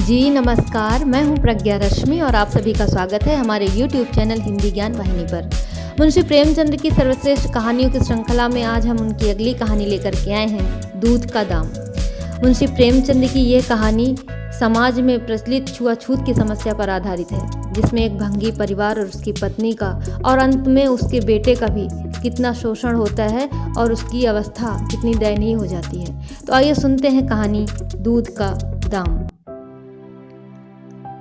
जी नमस्कार, मैं हूं प्रज्ञा रश्मि और आप सभी का स्वागत है हमारे YouTube चैनल हिंदी ज्ञान वाहिनी पर। मुंशी प्रेमचंद की सर्वश्रेष्ठ कहानियों की श्रृंखला में आज हम उनकी अगली कहानी लेकर के आए हैं, दूध का दाम। मुंशी प्रेमचंद की यह कहानी समाज में प्रचलित छुआछूत की समस्या पर आधारित है, जिसमें एक भंगी परिवार और उसकी पत्नी का और अंत में उसके बेटे का भी कितना शोषण होता है और उसकी अवस्था कितनी दयनीय हो जाती है। तो आइए सुनते हैं कहानी दूध का दाम।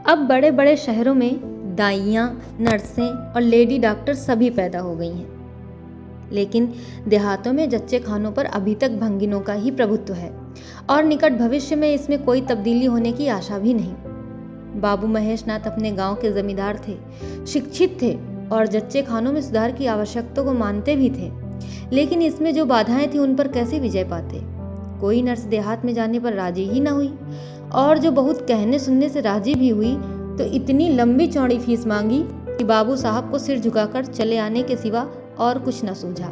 अब बड़े बड़े शहरों में दाइयाँ, नर्सें और लेडी डॉक्टर सभी पैदा हो गई हैं, लेकिन देहातों में जच्चे खानों पर अभी तक भंगिनों का ही प्रभुत्व है और निकट भविष्य में इसमें कोई तब्दीली होने की आशा भी नहीं। बाबू महेश नाथ अपने गांव के जमींदार थे, शिक्षित थे और जच्चे खानों में सुधार की आवश्यकता को मानते भी थे, लेकिन इसमें जो बाधाएं थी उन पर कैसे विजय पाते। कोई नर्स देहात में जाने पर राजी ही न हुई और जो बहुत कहने सुनने से राजी भी हुई तो इतनी लंबी चौड़ी फीस मांगी कि बाबू साहब को सिर झुकाकर चले आने के सिवा और कुछ न सूझा।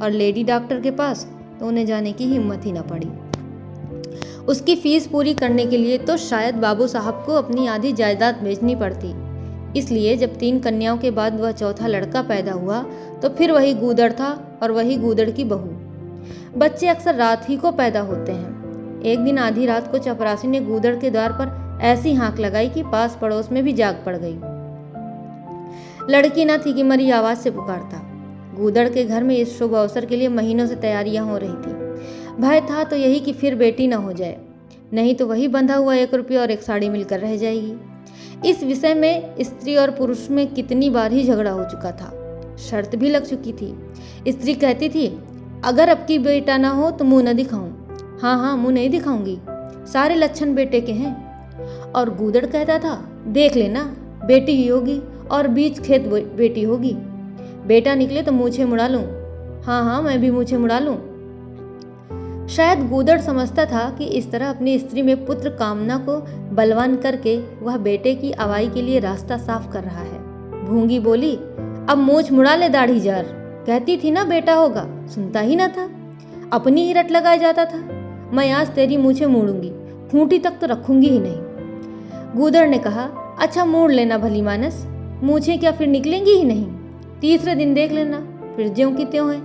और लेडी डॉक्टर के पास तो उन्हें जाने की हिम्मत ही न पड़ी। उसकी फीस पूरी करने के लिए तो शायद बाबू साहब को अपनी आधी जायदाद बेचनी पड़ती। इसलिए जब 3 कन्याओं के बाद वह चौथा लड़का पैदा हुआ तो फिर वही गूदड़ था और वही गूदड़ की बहू। बच्चे अक्सर रात ही को पैदा होते हैं। एक दिन आधी रात को चपरासी ने गूदड़ के द्वार पर ऐसी हाँक लगाई कि पास पड़ोस में भी जाग पड़ गई। लड़की न थी कि मरी आवाज से पुकारता। गूदड़ के घर में इस शुभ अवसर के लिए महीनों से तैयारियां हो रही थी। भय था तो यही कि फिर बेटी न हो जाए, नहीं तो वही बंधा हुआ 1 रुपया और 1 साड़ी मिलकर रह जाएगी। इस विषय में स्त्री और पुरुष में कितनी बार ही झगड़ा हो चुका था। शर्त भी लग चुकी थी। स्त्री कहती थी, अगर अब की बेटा ना हो तो मुंह न दिखाऊं। हाँ, मुंह नहीं दिखाऊंगी, सारे लक्षण बेटे के हैं। और गूदड़ कहता था, देख लेना, बेटी ही होगी और बीच खेत बेटी होगी। बेटा निकले तो मूछें मुड़ा लूं। हाँ, मैं भी मूछें मुड़ा लूं। शायद गूदड़ समझता था कि इस तरह अपनी स्त्री में पुत्र कामना को बलवान करके वह बेटे की आवाई के लिए रास्ता साफ कर रहा है। भूंगी बोली, अब मूछ मुड़ा ले दाढ़ी जार, कहती थी ना बेटा होगा, सुनता ही ना था, अपनी ही रट लगाया जाता था। मैं आज तेरी मूछें मूड़ूंगी, खूंटी तक तो रखूंगी ही नहीं। गूदड़ ने कहा, अच्छा मोड़ लेना भली मानस, मूछें क्या फिर निकलेंगी ही नहीं? तीसरे दिन देख लेना, फिर ज्यों की त्यों है,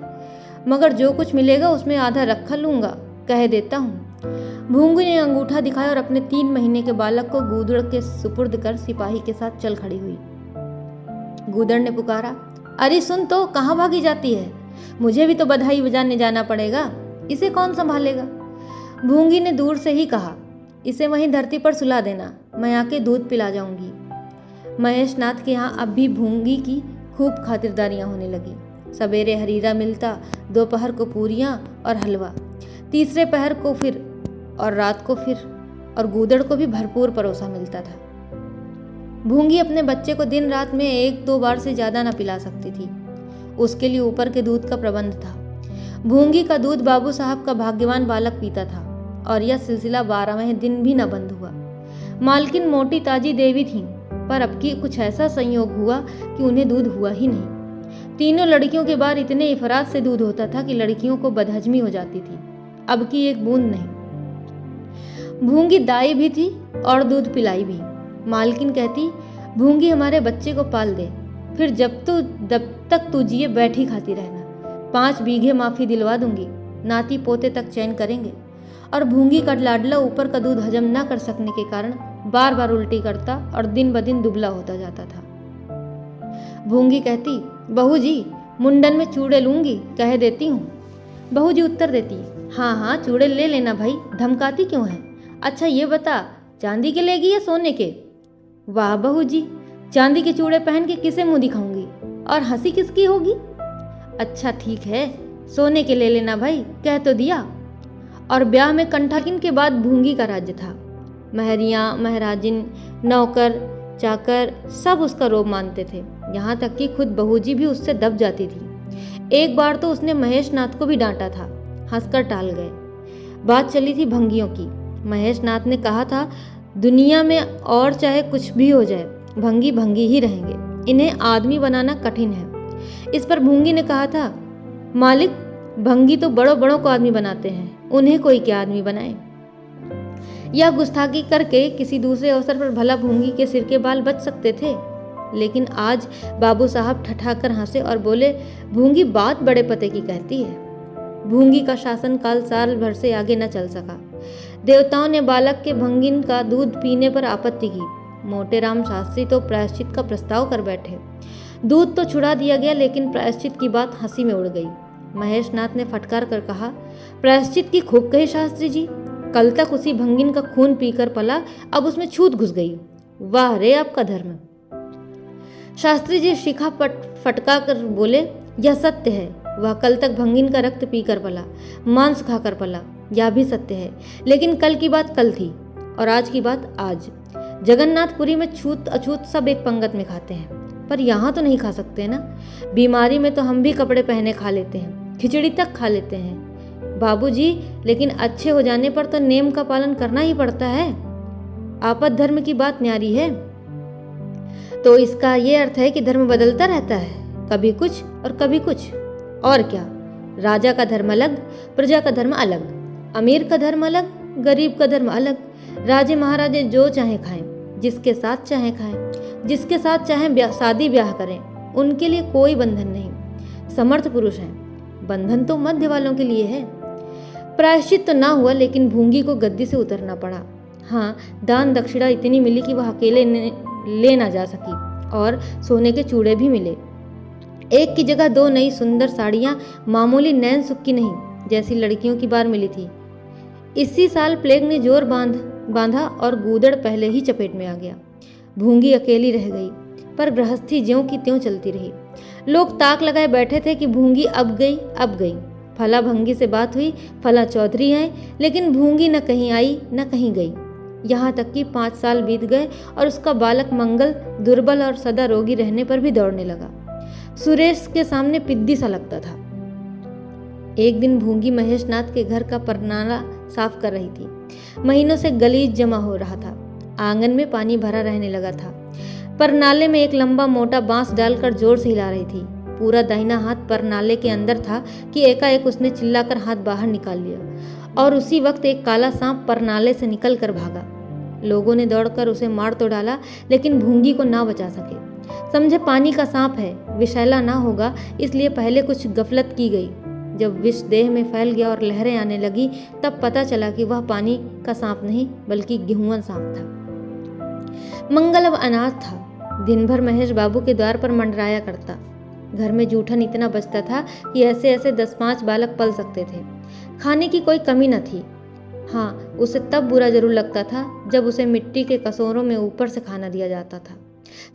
मगर जो कुछ मिलेगा उसमें आधा रखा लूंगा, कह देता हूँ। भूंगी ने अंगूठा दिखाया और अपने 3 महीने के बालक को गूदड़ के सुपुर्द कर सिपाही के साथ चल खड़ी हुई। गूदड़ ने पुकारा, अरे सुन तो, कहाँ भागी जाती है? मुझे भी तो बधाई बजाने जाना पड़ेगा, इसे कौन संभालेगा? भूंगी ने दूर से ही कहा, इसे वहीं धरती पर सुला देना, मैं आके दूध पिला जाऊंगी। महेश नाथ के यहाँ अब भी भूंगी की खूब खातिरदारियां होने लगी। सवेरे हरीरा मिलता, दोपहर को पूरियां और हलवा, तीसरे पहर को फिर और रात को फिर, और गूदड़ को भी भरपूर परोसा मिलता था। भूंगी अपने बच्चे को दिन रात में 1-2 बार से ज्यादा न पिला सकती थी। उसके लिए ऊपर के दूध का प्रबंध था। भूंगी का दूध बाबू साहब का भाग्यवान बालक पीता था और यह सिलसिला 12वें दिन भी न बंद हुआ। मालकिन मोटी ताजी देवी थी, पर अब की कुछ ऐसा संयोग हुआ कि उन्हें दूध हुआ ही नहीं। तीनों लड़कियों के बाद इतने इफरात से दूध होता था कि लड़कियों को बदहजमी हो जाती थी। अब की एक बूंद नहीं। भूंगी दाई भी थी और दूध पिलाई भी। मालकिन कहती, भूंगी हमारे बच्चे को पाल दे, फिर जब तक तू जिए बैठी खाती रहना। 5 बीघे माफी दिलवा दूंगी, नाती पोते तक चैन करेंगे। और भूंगी का लाडला ऊपर का दूध हजम न कर सकने के कारण बार बार उल्टी करता और दिन ब दिन दुबला होता जाता था। भूंगी कहती, बहू जी मुंडन में चूड़े लूंगी, कह देती हूँ। बहू जी उत्तर देती, हाँ चूड़े ले लेना भाई, धमकाती क्यों है? अच्छा ये बता, चांदी के लेगी या सोने के? वाह बहू जी, चांदी के चूड़े पहन के किसे मुंह दिखाऊंगी और हंसी किसकी होगी? अच्छा ठीक है, सोने के ले लेना भाई, कह तो दिया। और ब्याह में कंठाकिन के बाद भूंगी का राज्य था। महरियां, महराजिन, नौकर चाकर सब उसका रोब मानते थे। यहाँ तक कि खुद बहू जी भी उससे दब जाती थी। एक बार तो उसने महेश नाथ को भी डांटा था, हंसकर टाल गए। बात चली थी भंगियों की। महेश नाथ ने कहा था, दुनिया में और चाहे कुछ भी हो जाए, भंगी भंगी ही रहेंगे, इन्हें आदमी बनाना कठिन है। इस पर भूंगी ने कहा था, मालिक भंगी तो बड़ों बड़ों को आदमी बनाते हैं, उन्हें कोई क्या आदमी बनाए। या गुस्ताखी करके किसी दूसरे अवसर पर भला भूंगी के सिर के बाल बच सकते थे। लेकिन आज बाबू साहब ठठाकर हंसे और बोले, भूंगी बात बड़े पते की कहती है। भूंगी का शासन काल साल भर से आगे न चल सका। देवताओं ने बालक के भंगिन का दूध पीने पर आपत्ति की। मोटे राम शास्त्री तो प्रायश्चित का प्रस्ताव कर बैठे। दूध तो छुड़ा दिया गया, लेकिन प्रायश्चित की बात हंसी में उड़ गई। महेश नाथ ने फटकार कर कहा, प्रायश्चित की खूब कही शास्त्री जी। कल तक उसी भंगिन का खून पीकर पला, अब उसमें छूत घुस गई। वाह रे आपका धर्म। शास्त्री जी शिखा फटका कर बोले, यह सत्य है। वह कल तक भंगिन का रक्त पीकर पला, मांस खाकर पला, यह भी सत्य है। लेकिन कल की बात कल थी और आज की बात आज। जगन्नाथपुरी में छूत अछूत सब एक पंगत में खाते हैं, पर यहाँ तो नहीं खा सकते ना। बीमारी में तो हम भी कपड़े पहने खा लेते हैं, खिचड़ी तक खा लेते हैं बाबूजी, लेकिन अच्छे हो जाने पर तो नेम का पालन करना ही पड़ता है। आपद धर्म की बात न्यारी है। तो इसका ये अर्थ है कि धर्म बदलता रहता है, कभी कुछ और कभी कुछ। और क्या, राजा का धर्म अलग, प्रजा का धर्म अलग, अमीर का धर्म अलग, गरीब का धर्म अलग। राजे महाराजे जो चाहे खाएं, जिसके साथ चाहे खाएं, जिसके साथ चाहे शादी ब्याह करें, उनके लिए कोई बंधन नहीं। समर्थ पुरुष हैं, बंधन तो मध्य वालों के लिए है। प्रायश्चित तो ना हुआ, लेकिन भूंगी को गद्दी से उतरना पड़ा। हाँ, दान दक्षिणा इतनी मिली कि वह अकेले ले ना जा सकी, और सोने के चूड़े भी मिले। एक की जगह 2 नई सुंदर साड़ियां, मामूली नैन सुख की नहीं, जैसी लड़कियों की बार मिली थी। इसी साल प्लेग ने जोर बांधा और गूदड़ पहले ही चपेट में आ गया। भूंगी अकेली रह गई, पर गृहस्थी ज्यों की त्यों चलती रही। लोग ताक लगाए बैठे थे कि भूंगी अब गई। फला भंगी से बात हुई, फला चौधरी आए, लेकिन भूंगी न कहीं आई न कहीं गई। यहाँ तक कि 5 साल बीत गए और उसका बालक मंगल दुर्बल और सदा रोगी रहने पर भी दौड़ने लगा। सुरेश के सामने पिद्दी सा लगता था। एक दिन भूंगी महेश नाथ के घर का परनाला साफ कर रही थी। महीनों से गलीज जमा हो रहा था, आंगन में पानी भरा रहने लगा था। परनाले में एक लंबा मोटा बांस डालकर जोर से हिला रही थी। पूरा दाहिना हाथ परनाले के अंदर था कि एकाएक उसने चिल्लाकर हाथ बाहर निकाल लिया, और उसी वक्त एक काला सांप परनाले से निकल कर भागा। लोगों ने दौड़कर उसे मार तो डाला, लेकिन भूंगी को ना बचा सके। समझे पानी का सांप है, विषैला ना होगा, इसलिए पहले कुछ गफलत की गई। जब विष देह में फैल गया और लहरें आने लगी, तब पता चला कि वह पानी का सांप नहीं, बल्कि गेहुआ सांप था। मंगल अब अनाथ था। दिन भर महेश बाबू के द्वार पर मंडराया करता। घर में जूठन इतना बचता था कि ऐसे ऐसे 10-5 बालक पल सकते थे। खाने की कोई कमी न थी। हाँ, उसे तब बुरा जरूर लगता था जब उसे मिट्टी के कसोरों में ऊपर से खाना दिया जाता था।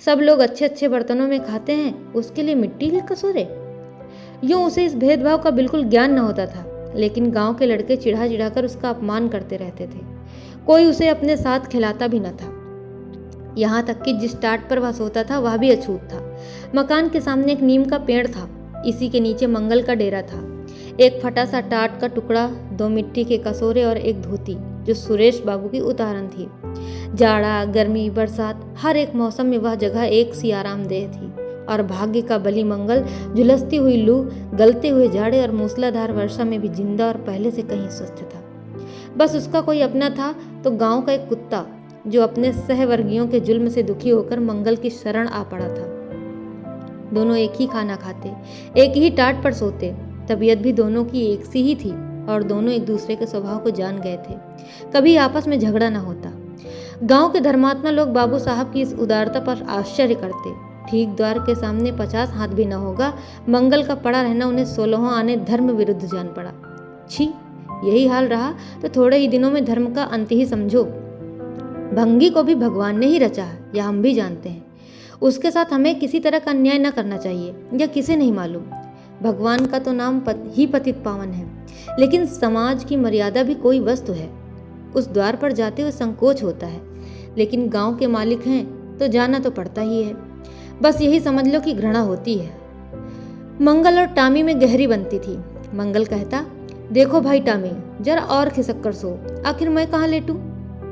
सब लोग अच्छे अच्छे बर्तनों में खाते हैं, उसके लिए मिट्टी के कसूरे। यूं उसे इस भेदभाव का बिल्कुल ज्ञान न होता था, लेकिन गांव के लड़के चिढ़ा कर उसका अपमान करते रहते थे। कोई उसे अपने साथ खिलाता भी न था। यहाँ तक कि जिस टाट पर वह सोता था वह भी अछूत था। मकान के सामने एक नीम का पेड़ था, इसी के नीचे मंगल का डेरा था। एक फटा सा टाट का टुकड़ा, 2 मिट्टी के कसूरे और एक धोती, जो सुरेश बाबू की उदाहरण थी। जाड़ा, गर्मी, बरसात, हर एक मौसम में वह जगह एक सी आरामदेह थी। और भाग्य का बली मंगल झुलसती हुई लू, गलते हुए जाड़े और मूसलाधार वर्षा में भी जिंदा और पहले से कहीं स्वस्थ था। बस उसका कोई अपना था तो गांव का एक कुत्ता, जो अपने सहवर्गीयों के जुल्म से दुखी होकर मंगल की शरण आ पड़ा था। दोनों एक ही खाना खाते, एक ही टाट पर सोते। तबीयत भी दोनों की एक सी ही थी और दोनों एक दूसरे के स्वभाव को जान गए थे। कभी आपस में झगड़ा न होता। गांव के धर्मात्मा लोग बाबू साहब की इस उदारता पर आश्चर्य करते। ठीक द्वार के सामने 50 हाथ भी न होगा, मंगल का पड़ा रहना उन्हें 16 आने धर्म विरुद्ध जान पड़ा। छी, यही हाल रहा तो थोड़े ही दिनों में धर्म का अंत ही समझो। भंगी को भी भगवान ने ही रचा है, यह हम भी जानते हैं। उसके साथ हमें किसी तरह का अन्याय न करना चाहिए, यह किसे नहीं मालूम। भगवान का तो नाम ही पतित पावन है, लेकिन समाज की मर्यादा भी कोई वस्तु है। उस द्वार पर जाते हुए संकोच होता है, लेकिन गांव के मालिक हैं तो जाना तो पड़ता ही है। बस यही समझ लो कि घृणा होती है। मंगल और टामी में गहरी बनती थी। मंगल कहता, देखो भाई टामी, जरा और खिसक कर सो, आखिर मैं कहाँ लेटूं?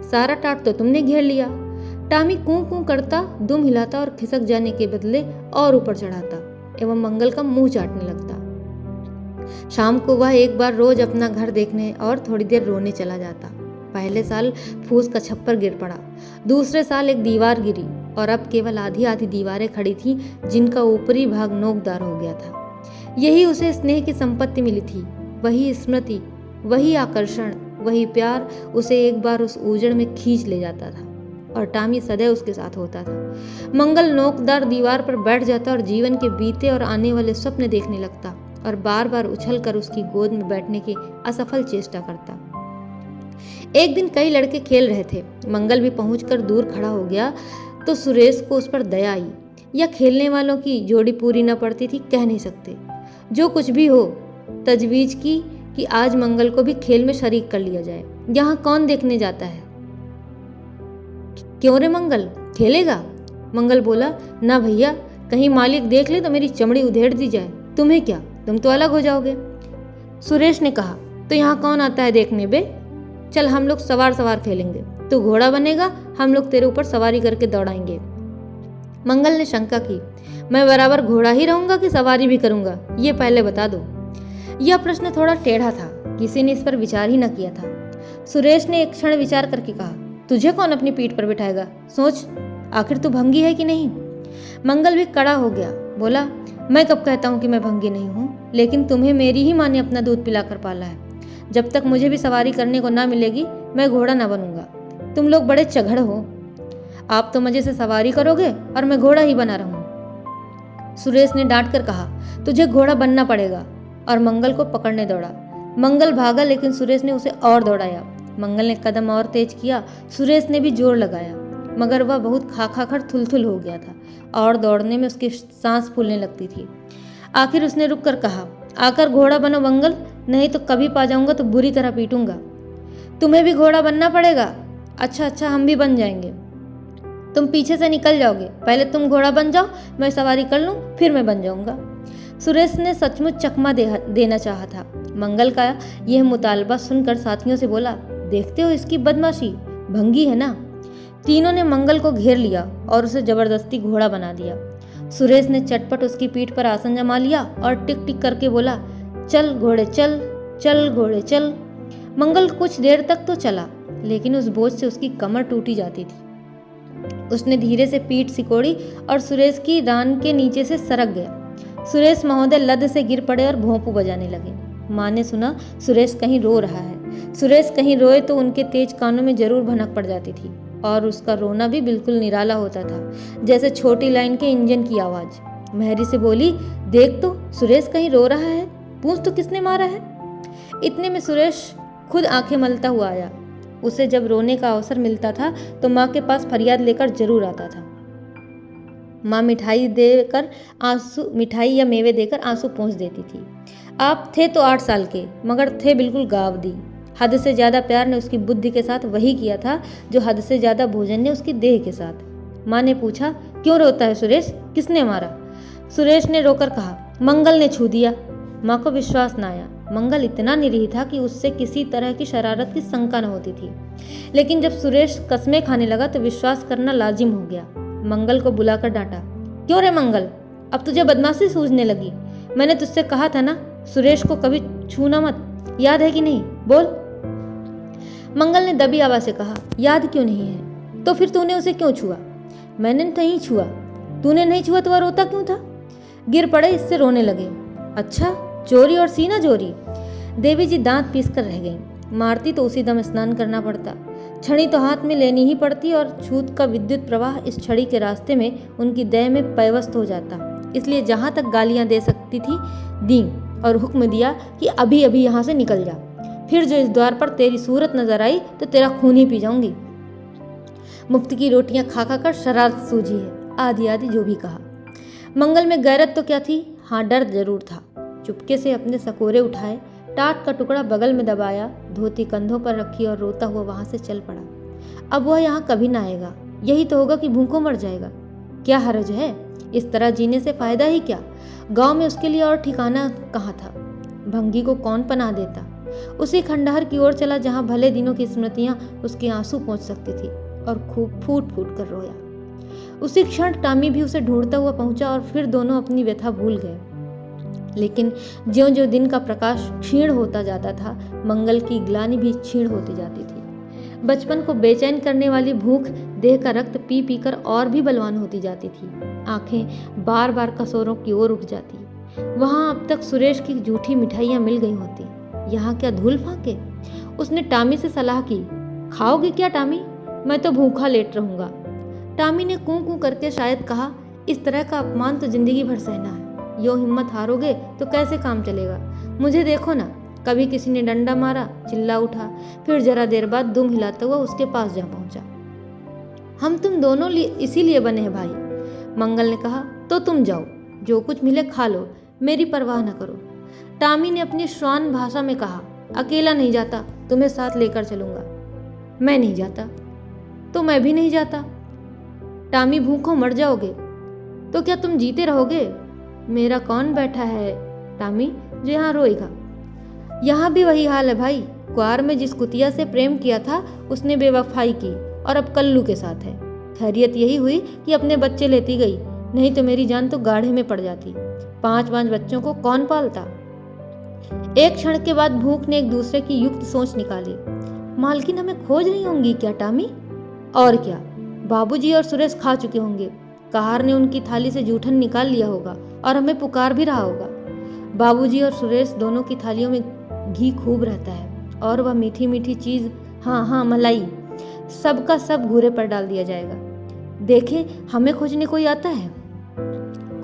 सारा टाट तो तुमने घेर लिया। टामी कूं कूं करता, दुम हिलाता और खिसक जाने के बदले और ऊपर चढ़ाता एवं मंगल का मुंह चाटने लगता। शाम को वह एक बार रोज अपना घर देखने और थोड़ी देर रोने चला जाता। पहले साल फूस का छप्पर गिर पड़ा, दूसरे साल एक दीवार गिरी और अब केवल आधी आधी दीवारें खड़ी थीं जिनका ऊपरी भाग नोकदार हो गया था। यही उसे स्नेह की संपत्ति मिली थी, वही स्मृति, वही आकर्षण, वही प्यार उसे एक बार उस उजड़ में खींच ले जाता था और टॉमी सदैव उसके साथ होता था। मंगल नोकदार दीवार पर बैठ जाता और जीवन के बीते और आने वाले स्वप्न देखने लगता और बार बार उछलकर उसकी गोद में बैठने की असफल चेष्टा करता। एक दिन कई लड़के खेल रहे थे, मंगल भी पहुंचकर दूर खड़ा हो गया तो सुरेश को उस पर दया आई। या खेलने वालों की जोड़ी पूरी न पड़ती थी, कह नहीं सकते। जो कुछ भी हो, तजवीज की कि आज मंगल को भी खेल में शरीक कर लिया जाए। यहाँ कौन देखने जाता है? क्यों रे मंगल, खेलेगा? मंगल बोला, ना भैया, कहीं मालिक देख ले तो मेरी चमड़ी उधेड़ दी जाए। तुम्हें क्या, तुम तो अलग हो जाओगे। सुरेश ने कहा, तो यहाँ कौन आता है देखने बे? चल हम लोग सवार सवार खेलेंगे, तू घोड़ा बनेगा, हम लोग तेरे ऊपर सवारी करके दौड़ाएंगे। मंगल ने शंका की, मैं बराबर घोड़ा ही रहूंगा कि सवारी भी करूंगा, ये पहले बता दो। यह प्रश्न थोड़ा टेढ़ा था, किसी ने इस पर विचार ही न किया था। सुरेश ने एक क्षण विचार करके कहा, तुझे कौन अपनी पीठ पर बिठाएगा? सोच, आखिर तू भंगी है कि नहीं? मंगल भी कड़ा हो गया, बोला, मैं कब कहता हूँ कि मैं भंगी नहीं हूँ, लेकिन तुम्हें मेरी ही माँ ने अपना दूध पिलाकर पाला है। जब तक मुझे भी सवारी करने को ना मिलेगी मैं घोड़ा ना बनूंगा। तुम लोग बड़े चघड़ हो, आप तो मजे से सवारी करोगे और मैं घोड़ा ही बना रहूं। सुरेश ने डांट कर कहा, तुझे घोड़ा बनना पड़ेगा, और मंगल को पकड़ने दौड़ा। मंगल भागा, लेकिन सुरेश ने उसे और दौड़ाया। मंगल ने कदम और तेज किया, सुरेश ने भी जोर लगाया, मगर वह बहुत खा खा कर थुलथुल हो गया था और दौड़ने में उसकी सांस फूलने लगती थी। आखिर उसने रुक कर कहा, आकर घोड़ा बनो मंगल, नहीं तो कभी पा जाऊंगा तो बुरी तरह पीटूंगा। तुम्हें भी घोड़ा बनना पड़ेगा? अच्छा अच्छा, हम भी बन जाएंगे। तुम पीछे से निकल जाओगे, पहले तुम घोड़ा बन जाओ, मैं सवारी कर लूं, फिर मैं बन जाऊंगा। सुरेश ने सचमुच चकमा देना चाहा था। मंगल का यह मुतालबा सुनकर साथियों से बोला, देखते हो इसकी बदमाशी, भंगी है ना। तीनों ने मंगल को घेर लिया और उसे जबरदस्ती घोड़ा बना दिया। सुरेश ने चटपट उसकी पीठ पर आसन जमा लिया और टिक टिक करके बोला, चल घोड़े चल, चल घोड़े चल। मंगल कुछ देर तक तो चला, लेकिन उस बोझ से उसकी कमर टूटी जाती थी। उसने धीरे से पीठ सिकोड़ी और सुरेश की रान के नीचे से सरक गया। सुरेश महोदय लद से गिर पड़े और भोंपू बजाने लगे। माँ ने सुना सुरेश कहीं रो रहा है। सुरेश कहीं रोए तो उनके तेज कानों में जरूर भनक पड़ जाती थी और उसका रोना भी बिल्कुल निराला होता था, जैसे छोटी लाइन के इंजन की आवाज। मेहरी से बोली, देख तो सुरेश कहीं रो रहा है, पूछ तो किसने मारा है। इतने में सुरेश खुद आंखें मलता हुआ आया। उसे जब रोने का अवसर मिलता था तो माँ के पास फरियाद लेकर जरूर आता था। माँ मिठाई या मेवे देकर आंसू पोंछ देती थी। आप थे तो 8 साल के, मगर थे बिल्कुल गावदी। हद से ज्यादा प्यार ने उसकी बुद्धि के साथ वही किया था जो हद से ज्यादा भोजन ने उसकी देह के साथ। माँ ने पूछा, क्यों रोता है सुरेश, किसने मारा? सुरेश ने रोकर कहा, मंगल ने छू दिया। माँ को विश्वास न आया। मंगल इतना निरीह था कि उससे किसी तरह की शरारत की शंका न होती थी, लेकिन जब सुरेश कस्में खाने लगा तो विश्वास करना लाजिम हो गया। मंगल को बुलाकर डांटा, क्यों रे मंगल, अब तुझे बदमाशी सूझने लगी? मैंने तुझसे कहा था ना सुरेश को कभी छूना मत, याद है कि नहीं? बोल। मंगल ने दबी आवाज से कहा, याद क्यों नहीं है? तो फिर तूने उसे क्यों छुआ? मैंने नहीं छुआ। तूने नहीं छुआ तो वह रोता क्यों था? गिर पड़े, इससे रोने लगे। अच्छा, चोरी और सीना चोरी। देवी जी दांत पीस कर रह गईं। मारती तो उसी दम स्नान करना पड़ता, छड़ी तो हाथ में लेनी ही पड़ती और छूत का विद्युत प्रवाह इस छड़ी के रास्ते में उनकी देह में पैवस्त हो जाता। इसलिए जहां तक गालियां दे सकती थी दी और हुक्म दिया कि अभी अभी यहां से निकल जा, फिर जो इस द्वार पर तेरी सूरत नजर आई तो तेरा खून ही पी जाऊंगी। मुफ्त की रोटियां खा खा कर शरारत सूझी है, आदि आदि जो भी कहा। मंगल में गैरत तो क्या थी, हाँ डर जरूर था। चुपके से अपने सकोरे उठाए, टाट का टुकड़ा बगल में दबाया, धोती कंधों पर रखी और रोता हुआ वहां से चल पड़ा। अब वह यहाँ कभी ना आएगा, यही तो होगा कि भूखों मर जाएगा। क्या हर्ज है, इस तरह जीने से फायदा ही क्या? गांव में उसके लिए और ठिकाना कहाँ था? भंगी को कौन पनाह देता? उसी खंडहर की ओर चला जहाँ भले दिनों की स्मृतियां उसके आंसू पहुंच सकती थी, और खूब फूट फूट कर रोया। उसी क्षण टॉमी भी उसे ढूंढता हुआ पहुंचा और फिर दोनों अपनी व्यथा भूल गए। लेकिन ज्यों ज्यों दिन का प्रकाश क्षीण होता जाता था, मंगल की ग्लानि भी क्षीण होती जाती थी। बचपन को बेचैन करने वाली भूख देह का रक्त पी पी कर और भी बलवान होती जाती थी। आंखें बार बार कसौरों की ओर उठ जाती। वहां अब तक सुरेश की जूठी मिठाइयां मिल गई होती, यहाँ क्या धूल फाके। उसने टामी से सलाह की, खाओगे क्या टामी? मैं तो भूखा लेट रहूंगा। टामी ने कूं कूं करके शायद कहा, इस तरह का अपमान तो जिंदगी भर सहना है। यो हिम्मत हारोगे तो कैसे काम चलेगा? मुझे देखो ना, कभी किसी ने डंडा मारा, चिल्ला उठा, फिर जरा देर बाद दुम हिलाता हुआ उसके पास जा पहुंचा। हम तुम दोनों इसीलिए बने हैं भाई, मंगल ने कहा। तो तुम जाओ, जो कुछ मिले खा लो, मेरी परवाह न करो। टामी ने अपनी श्वान भाषा में कहा, अकेला नहीं जाता, तुम्हें साथ लेकर चलूंगा। मैं नहीं जाता। तो मैं भी नहीं जाता। टामी, भूखों मर जाओगे तो क्या तुम जीते रहोगे? मेरा कौन बैठा है टामी जो यहाँ रोएगा? यहाँ भी वही हाल है भाई। कुआर में जिस कुतिया से प्रेम किया था उसने बेवफाई की और अब कल्लू के साथ है। खैरियत यही हुई कि अपने बच्चे लेती गई, नहीं तो मेरी जान तो गाढ़े में पड़ जाती। 5-5 बच्चों को कौन पालता? एक क्षण के बाद भूख ने एक दूसरे की युक्त सोच निकाली। मालकिन हमें खोज रही होंगी क्या टामी? और क्या, बाबूजी और सुरेश खा चुके होंगे। कहार ने उनकी थाली से जूठन निकाल लिया होगा और हमें पुकार भी रहा होगा। बाबूजी और सुरेश दोनों की थालियों में घी खूब रहता है और वह मीठी मीठी चीज, हाँ हाँ मलाई, सबका सब घूरे पर डाल दिया जाएगा। देखे, हमें खोजने कोई आता है?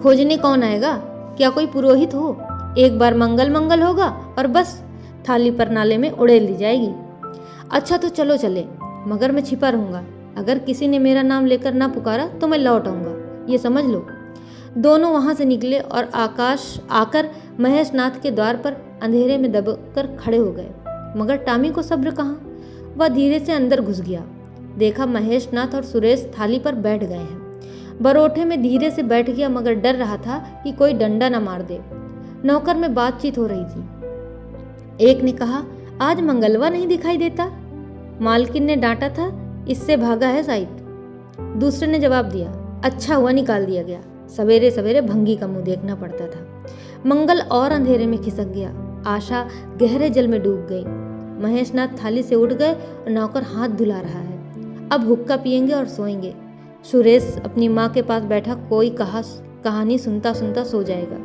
खोजने कौन आएगा? क्या कोई पुरोहित हो? एक बार मंगल मंगल होगा और बस थाली पर नाले में उड़ेल ली जाएगी। अच्छा तो चलो चले, मगर मैं छिपा रहूंगा। अगर किसी ने मेरा नाम लेकर ना पुकारा तो मैं लौट आऊंगा, ये समझ लो। दोनों वहां से निकले और आकर महेश नाथ के द्वार पर अंधेरे में दबकर खड़े हो गए। मगर टामी को सब्र कहाँ, वह धीरे से अंदर घुस गया। देखा महेश नाथ और सुरेश थाली पर बैठ गए हैं। बरोठे में धीरे से बैठ गया, मगर डर रहा था कि कोई डंडा न मार दे। नौकर में बातचीत हो रही थी। एक ने कहा, आज मंगलवा नहीं दिखाई देता? मालकिन ने डांटा था, इससे भागा है शायद। दूसरे ने जवाब दिया, अच्छा हुआ निकाल दिया गया, सवेरे सवेरे भंगी का मुंह देखना पड़ता था। मंगल और अंधेरे में खिसक गया। आशा गहरे जल में डूब गई। महेशनाथ थाली से उठ गए और नौकर हाथ धुला रहा है। अब हुक्का पिएंगे और सोएंगे। सुरेश अपनी माँ के पास बैठा कोई कहानी सुनता सुनता सो जाएगा।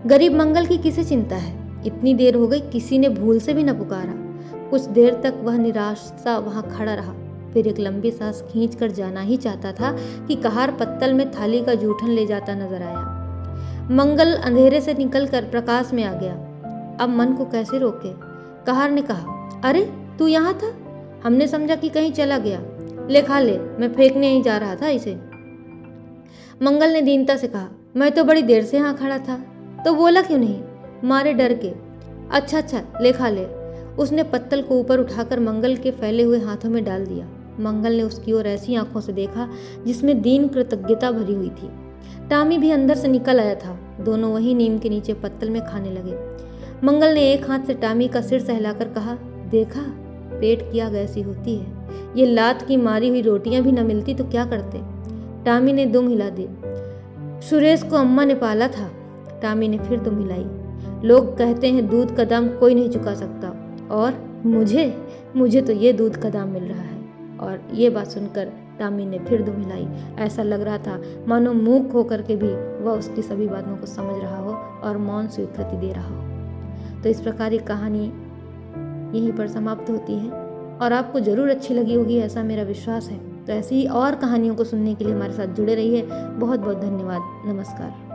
गरीब मंगल की किसे चिंता है? इतनी देर हो गई, किसी ने भूल से भी न पुकारा। कुछ देर तक वह निराश सा वहां खड़ा रहा, फिर एक लंबी सांस खींचकर जाना ही चाहता था कि कहार पत्तल में थाली का जूठन ले जाता नजर आया। मंगल अंधेरे से निकलकर प्रकाश में आ गया। अब मन को कैसे रोके? कहार ने कहा, अरे तू यहाँ था? हमने समझा कि कहीं चला गया। ले खा ले, मैं फेंकने ही जा रहा था इसे। मंगल ने दीनता से कहा, मैं तो बड़ी देर से यहाँ खड़ा था। तो बोला क्यों नहीं? मारे डर के। अच्छा ले खा ले। उसने पत्तल को ऊपर उठाकर मंगल के फैले हुए हाथों में डाल दिया। मंगल ने उसकी ओर ऐसी आंखों से देखा जिसमें दीन कृतज्ञता भरी हुई थी। टामी भी अंदर से निकल आया था। दोनों वही नीम के नीचे पत्तल में खाने लगे। मंगल ने एक हाथ से टामी का सिर सहलाकर कहा, देखा, पेट की आग ऐसी होती है। ये लात की मारी हुई रोटियां भी न मिलती तो क्या करते? टामी ने दुम हिला दी। सुरेश को अम्मा ने पाला था। टामी ने फिर दुम हिलाई। लोग कहते हैं दूध का दाम कोई नहीं चुका सकता, और मुझे तो ये दूध का दाम मिल रहा है। और ये बात सुनकर टामी ने फिर दुम हिलाई। ऐसा लग रहा था मानो मूक होकर के भी वह उसकी सभी बातों को समझ रहा हो और मौन स्वीकृति दे रहा हो। तो इस प्रकार ये कहानी यहीं पर समाप्त होती है और आपको ज़रूर अच्छी लगी होगी, ऐसा मेरा विश्वास है। तो ऐसी ही और कहानियों को सुनने के लिए हमारे साथ जुड़े रहिए। बहुत बहुत धन्यवाद। नमस्कार।